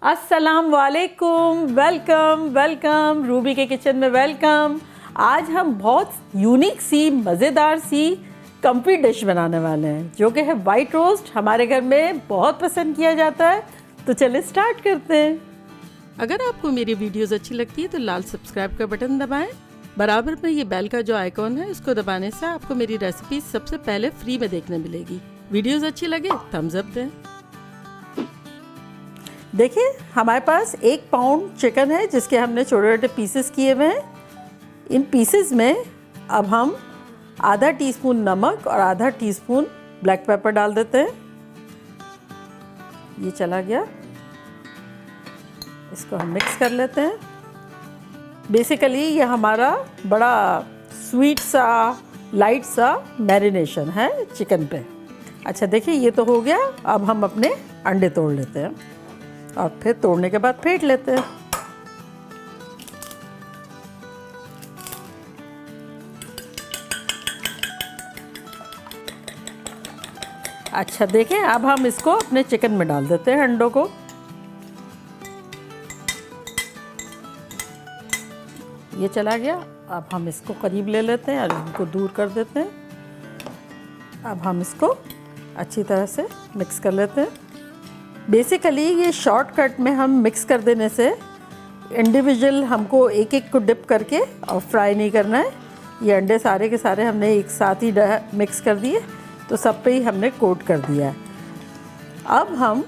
अस्सलाम वालेकुम, welcome welcome Ruby के किचन में वेलकम। आज हम बहुत यूनिक सी मज़ेदार सी कम्फी डिश बनाने वाले हैं जो कि है वाइट रोस्ट। हमारे घर में बहुत पसंद किया जाता है, तो चलिए स्टार्ट करते हैं। अगर आपको मेरी वीडियोस अच्छी लगती है तो लाल सब्सक्राइब का बटन दबाएं। बराबर में ये बेल का जो आइकॉन है इसको दबाने से आपको मेरी रेसिपी सबसे पहले फ्री में देखने मिलेगी। वीडियोस अच्छी लगे थम्स अप दें। देखिए हमारे पास 1 पाउंड चिकन है जिसके हमने छोटे छोटे पीसेस किए हुए हैं। इन पीसेस में अब हम आधा टीस्पून नमक और आधा टीस्पून ब्लैक पेपर डाल देते हैं। ये चला गया, इसको हम मिक्स कर लेते हैं। बेसिकली ये हमारा बड़ा स्वीट सा लाइट सा मैरिनेशन है चिकन पे। अच्छा देखिए ये तो हो गया। अब हम अपने अंडे तोड़ लेते हैं और फिर तोड़ने के बाद फेंट लेते हैं। अच्छा देखें, अब हम इसको अपने चिकन में डाल देते हैं अंडों को। ये चला गया। अब हम इसको करीब ले लेते हैं और इनको दूर कर देते हैं। अब हम इसको अच्छी तरह से मिक्स कर लेते हैं। बेसिकली ये शॉर्टकट में हम मिक्स कर देने से इंडिविजुअल हमको एक एक को डिप करके और फ्राई नहीं करना है। ये अंडे सारे के सारे हमने एक साथ ही मिक्स कर दिए, तो सब पे ही हमने कोट कर दिया है। अब हम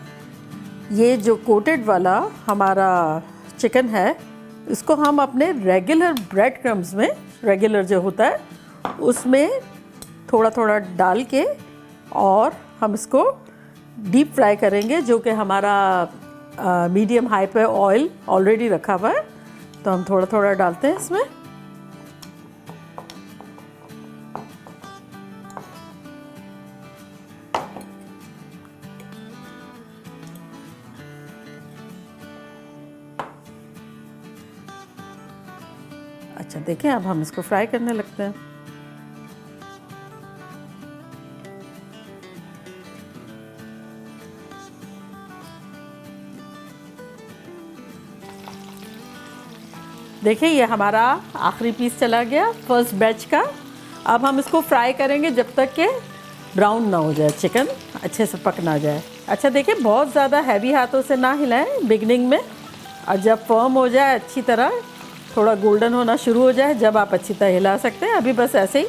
ये जो कोटेड वाला हमारा चिकन है इसको हम अपने रेगुलर ब्रेड क्रम्स में, रेगुलर जो होता है उसमें थोड़ा थोड़ा डाल के और हम इसको डीप फ्राई करेंगे, जो कि हमारा मीडियम हाई पे ऑयल ऑलरेडी रखा हुआ है। तो हम थोड़ा थोड़ा डालते हैं इसमें। अच्छा देखें, अब हम इसको फ्राई करने लगते हैं। देखिए ये हमारा आखिरी पीस चला गया फर्स्ट बैच का। अब हम इसको फ्राई करेंगे जब तक कि ब्राउन ना हो जाए, चिकन अच्छे से पक ना जाए। अच्छा देखिए, बहुत ज़्यादा हैवी हाथों से ना हिलाएं बिगनिंग में, और जब फर्म हो जाए अच्छी तरह, थोड़ा गोल्डन होना शुरू हो जाए, जब आप अच्छी तरह हिला सकते हैं। अभी बस ऐसे ही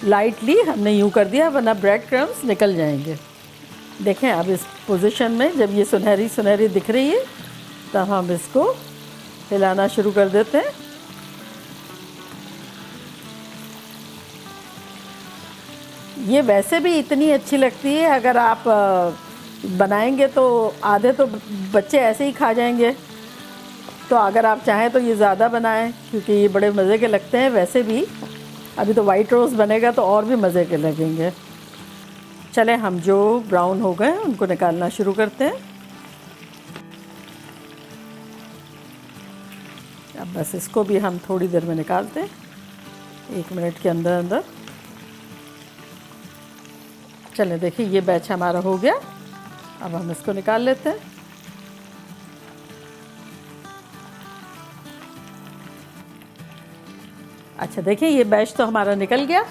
लाइटली हमने यूँ कर दिया, वरना ब्रेड क्रम्स निकल जाएंगे। देखें अब इस पोजीशन में जब ये सुनहरी सुनहरी दिख रही है तब हम इसको हिलाना शुरू कर देते हैं। ये वैसे भी इतनी अच्छी लगती है, अगर आप बनाएंगे तो आधे तो बच्चे ऐसे ही खा जाएंगे। तो अगर आप चाहें तो ये ज़्यादा बनाएं, क्योंकि ये बड़े मज़े के लगते हैं। वैसे भी अभी तो वाइट रोस्ट बनेगा तो और भी मज़े के लगेंगे। चलें हम जो ब्राउन हो गए उनको निकालना शुरू करते हैं। अब बस इसको भी हम थोड़ी देर में निकालते हैं, 1 मिनट के अंदर अंदर। चलें देखिए ये बैच हमारा हो गया। अब हम इसको निकाल लेते हैं। अच्छा देखिए ये बैच तो हमारा निकल गया।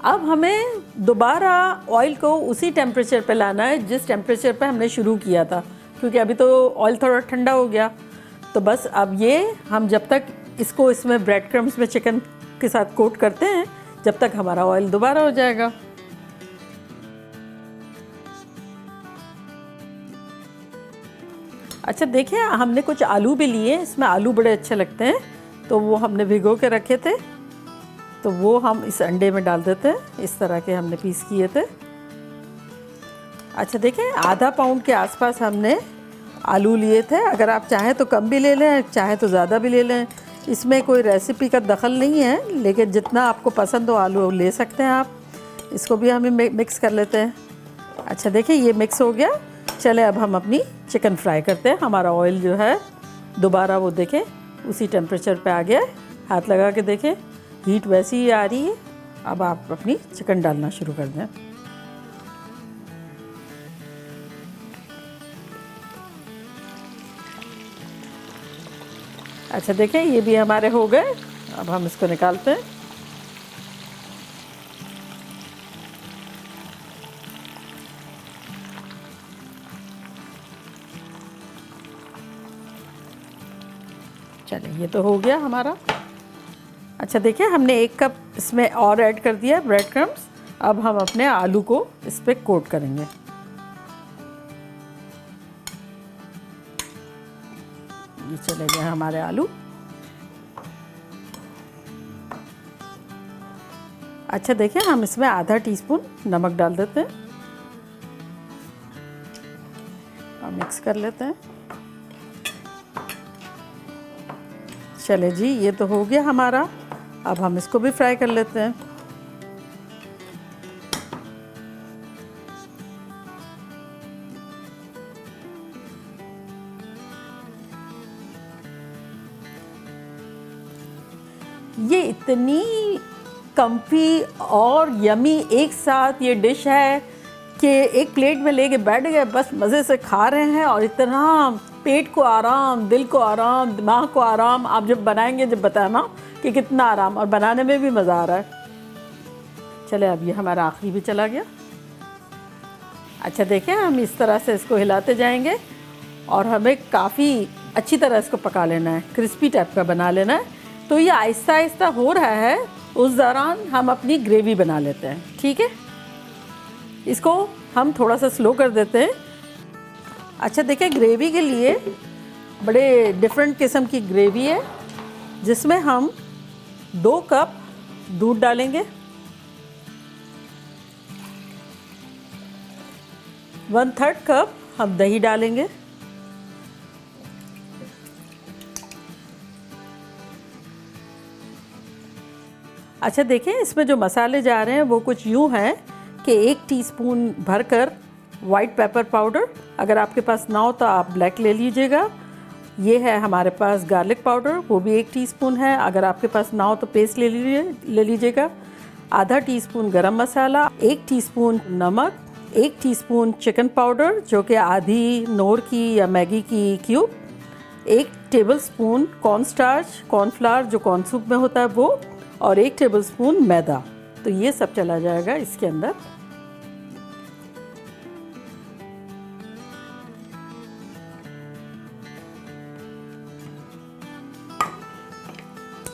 अब हमें दोबारा ऑयल को उसी टेम्परेचर पे लाना है जिस टेम्परेचर पे हमने शुरू किया था, क्योंकि अभी तो ऑयल थोड़ा ठंडा हो गया। तो बस अब ये हम जब तक इसको इसमें ब्रेड क्रम्स में चिकन के साथ कोट करते हैं, जब तक हमारा ऑयल दोबारा हो जाएगा। अच्छा देखिए, हमने कुछ आलू भी लिए, इसमें आलू बड़े अच्छे लगते हैं, तो वो हमने भिगो के रखे थे, तो वो हम इस अंडे में डाल देते हैं। इस तरह के हमने पीस किए थे। अच्छा देखिए, आधा पाउंड के आसपास हमने आलू लिए थे। अगर आप चाहें तो कम भी ले लें, चाहे तो ज़्यादा भी ले लें। इसमें कोई रेसिपी का दखल नहीं है, लेकिन जितना आपको पसंद हो आलू ले सकते हैं आप। इसको भी हमें मिक्स कर लेते हैं। अच्छा देखिए ये मिक्स हो गया। चले अब हम अपनी चिकन फ्राई करते हैं। हमारा ऑयल जो है दोबारा वो देखें उसी टेम्परेचर पे आ गया है। हाथ लगा के देखें, हीट वैसी ही आ रही है। अब आप अपनी चिकन डालना शुरू कर दें। अच्छा देखें, ये भी हमारे हो गए। अब हम इसको निकालते हैं। चलिए, ये तो हो गया हमारा। अच्छा देखिए, हमने 1 कप इसमें और ऐड कर दिया ब्रेड क्रम्स। अब हम अपने आलू को इस पर कोट करेंगे। ये चले गए हमारे आलू। अच्छा देखिए, हम इसमें आधा टीस्पून नमक डाल देते हैं और मिक्स कर लेते हैं। चले जी, ये तो हो गया हमारा। अब हम इसको भी फ्राई कर लेते हैं। ये इतनी कम्फी और यमी एक साथ ये डिश है कि एक प्लेट में लेके बैठ गए, बस मज़े से खा रहे हैं। और इतना पेट को आराम, दिल को आराम, दिमाग को आराम। आप जब बनाएंगे जब बताना कि कितना आराम, और बनाने में भी मज़ा आ रहा है। चले, अब ये हमारा आखिरी भी चला गया। अच्छा देखें, हम इस तरह से इसको हिलाते जाएंगे और हमें काफ़ी अच्छी तरह इसको पका लेना है, क्रिस्पी टाइप का बना लेना है। तो ये आहिस्ता आहिस्ता हो रहा है, उस दौरान हम अपनी ग्रेवी बना लेते हैं। ठीक है, इसको हम थोड़ा सा स्लो कर देते हैं। अच्छा देखिए, ग्रेवी के लिए बड़े डिफरेंट किस्म की ग्रेवी है, जिसमें हम 2 कप दूध डालेंगे, 1/3 कप हम दही डालेंगे, अच्छा देखें, इसमें जो मसाले जा रहे हैं वो कुछ यूँ हैं कि 1 टीस्पून भरकर वाइट पेपर पाउडर, अगर आपके पास ना हो तो आप ब्लैक ले लीजिएगा। ये है हमारे पास गार्लिक पाउडर, वो भी 1 टीस्पून है। अगर आपके पास ना हो तो पेस्ट ले लीजिएगा। आधा टीस्पून गरम मसाला, 1 टीस्पून नमक, 1 टीस्पून चिकन पाउडर जो कि आधी नोर की या मैगी की क्यूब, 1 टेबलस्पून कॉर्नस्टार्च, कॉर्नफ्लावर जो कॉर्न सूप में होता है वो, और 1 टेबलस्पून मैदा। तो ये सब चला जाएगा इसके अंदर।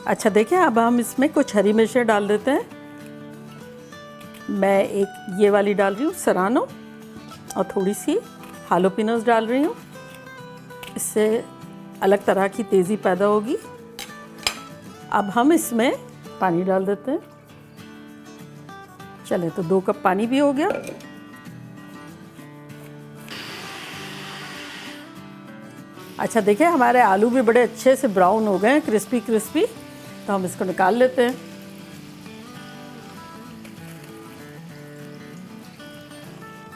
अच्छा देखिए, अब हम इसमें कुछ हरी मिर्चें डाल देते हैं। मैं एक ये वाली डाल रही हूँ सरानो, और थोड़ी सी हालोपिनोस डाल रही हूँ। इससे अलग तरह की तेज़ी पैदा होगी। अब हम इसमें पानी डाल देते हैं। चले, तो 2 कप पानी भी हो गया। अच्छा देखिए, हमारे आलू भी बड़े अच्छे से ब्राउन हो गए हैं, क्रिस्पी क्रिस्पी। तो हम इसको निकाल लेते हैं।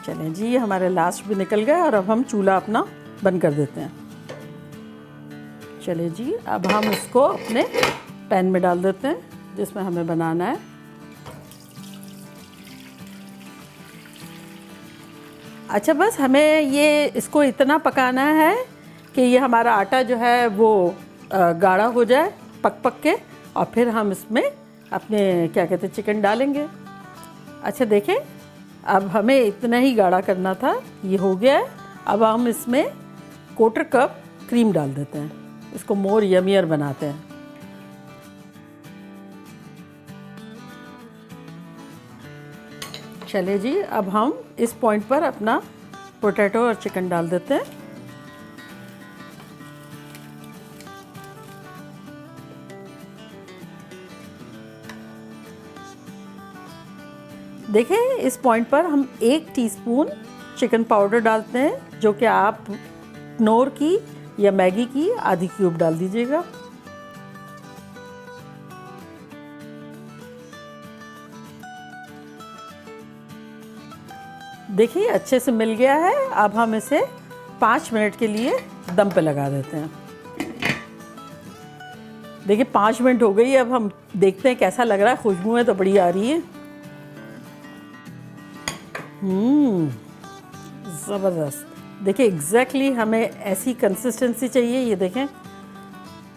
चलें जी, हमारे लास्ट भी निकल गए और अब हम चूल्हा अपना बंद कर देते हैं। चलिए जी, अब हम इसको अपने पैन में डाल देते हैं जिसमें हमें बनाना है। अच्छा, बस हमें ये इसको इतना पकाना है कि ये हमारा आटा जो है वो गाढ़ा हो जाए पक पक के, और फिर हम इसमें अपने क्या कहते हैं चिकन डालेंगे। अच्छा देखें, अब हमें इतना ही गाढ़ा करना था, ये हो गया है। अब हम इसमें 1/4 कप क्रीम डाल देते हैं, इसको मोर यमियर बनाते हैं। चलिए जी, अब हम इस पॉइंट पर अपना पोटैटो और चिकन डाल देते हैं। देखिए, इस पॉइंट पर हम 1 टीस्पून चिकन पाउडर डालते हैं, जो कि आप नोर की या मैगी की आधी क्यूब डाल दीजिएगा। देखिए, अच्छे से मिल गया है। अब हम इसे 5 मिनट के लिए दम पे लगा देते हैं। देखिए, 5 मिनट हो गई। अब हम देखते हैं कैसा लग रहा है। खुशबू तो बड़ी आ रही है। ज़बरदस्त। देखिए, एग्जैक्टली हमें ऐसी कंसिस्टेंसी चाहिए। ये देखें,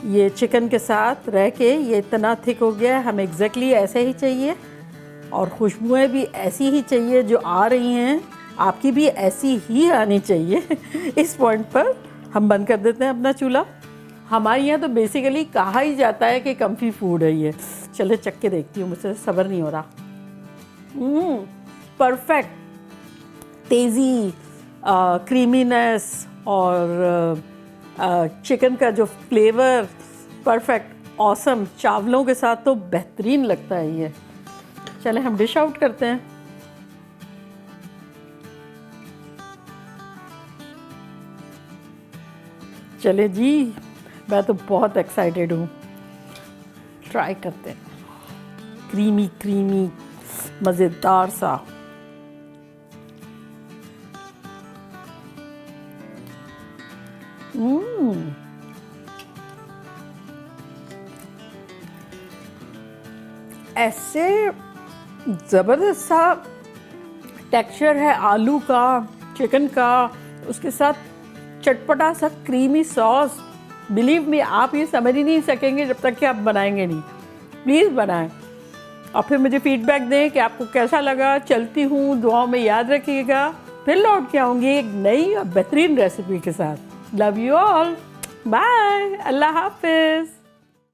ये चिकन के साथ रह के ये इतना थिक हो गया है, हमें एग्जैक्टली ऐसे ही चाहिए और खुशबुएं भी ऐसी ही चाहिए जो आ रही हैं, आपकी भी ऐसी ही आनी चाहिए। इस पॉइंट पर हम बंद कर देते हैं अपना चूल्हा। हमारे यहाँ तो बेसिकली कहा ही जाता है कि कम्फी फूड है ये। चले चख के देखती हूँ, मुझसे सब्र नहीं हो रहा। परफेक्ट तेज़ी, क्रीमीनेस और चिकन का जो फ्लेवर, परफेक्ट, ऑसम। चावलों के साथ तो बेहतरीन लगता है ये। चले हम डिश आउट करते हैं। चले जी, मैं तो बहुत एक्साइटेड हूँ। ट्राई करते हैं। क्रीमी क्रीमी मज़ेदार सा। ऐसे ज़बरदस्त सा टेक्सचर है आलू का, चिकन का, उसके साथ चटपटा सा क्रीमी सॉस। बिलीव मी, आप ये समझ ही नहीं सकेंगे जब तक कि आप बनाएंगे नहीं। प्लीज़ बनाएं और फिर मुझे फीडबैक दें कि आपको कैसा लगा। चलती हूँ, दुआओं में याद रखिएगा। फिर लौट के आऊँगी एक नई और बेहतरीन रेसिपी के साथ। लव यू ऑल, बाय, अल्लाह हाफिज़।